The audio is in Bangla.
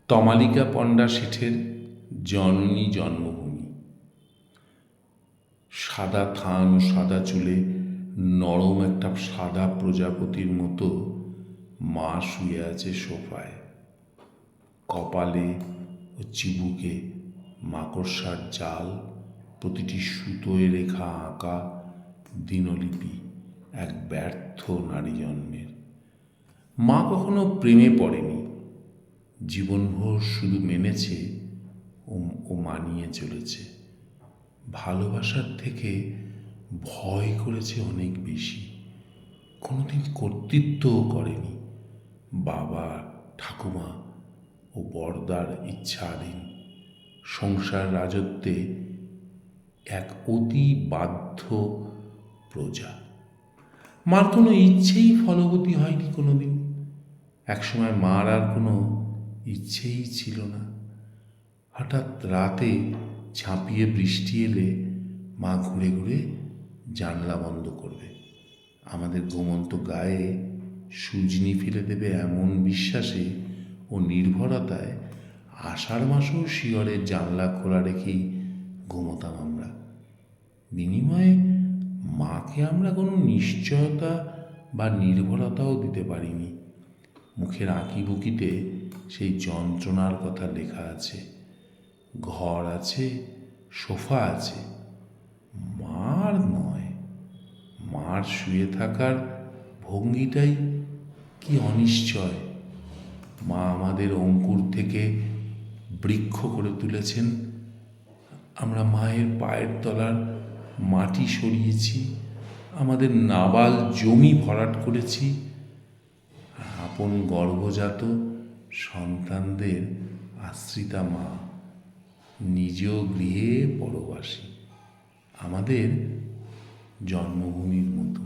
তমালিকা পণ্ডা শেঠের জননী জন্মভূমি। সাদা থান ও সাদা চুলে নরম একটা সাদা প্রজাপতির মতো মা শুয়ে আছে সোফায়। কপালে ও চিবুকে মাকড়সার জাল, প্রতিটি সুতোয় রেখা আঁকা দিনলিপি এক ব্যর্থ নারী জন্মের। মা কখনো প্রেমে পড়েনি, জীবনভর শুধু মেনেছে ও মানিয়ে চলেছে। ভালোবাসার থেকে ভয় করেছে অনেক বেশি, কোনোদিন কর্তৃত্বও করেনি। বাবা, ঠাকুমা ও বড়দার ইচ্ছাধীন সংসার রাজত্বে এক অতি বাধ্য প্রজা। মার কোনো ইচ্ছেই ফলবতী হয়নি কোনোদিন। একসময় মার আর কোনো ইচ্ছেই ছিল না। হঠাৎ রাতে ঝাঁপিয়ে বৃষ্টি এলে মা ঘুরে ঘুরে জানলা বন্ধ করবে, আমাদের ঘুমন্ত গায়ে সুজনি ফেলে দেবে এমন বিশ্বাসে ও নির্ভরতায় আষাঢ় মাসেও শিয়রের জানলা খোলা রেখেই ঘুমোতাম আমরা। বিনিময়ে মাকে আমরা কোনো নিশ্চয়তা বা নির্ভরতাও দিতে পারিনি। মুখের আঁকিবুকিতে সেই যন্ত্রণার কথা লেখা আছে। ঘর আছে, সোফা আছে, মার নয়। মার শুয়ে থাকার ভঙ্গিটাই কি অনিশ্চয়। মা আমাদের অঙ্কুর থেকে বৃক্ষ করে তুলেছেন। আমরা মায়ের পায়ের তলার মাটি সরিয়েছি, আমাদের নাবাল জমি ভরাট করেছি, আপন গর্ভজাত সন্তানদের আশ্রিতা মা নিজ গৃহে পরবাসী, আমাদের জন্মভূমির মতো।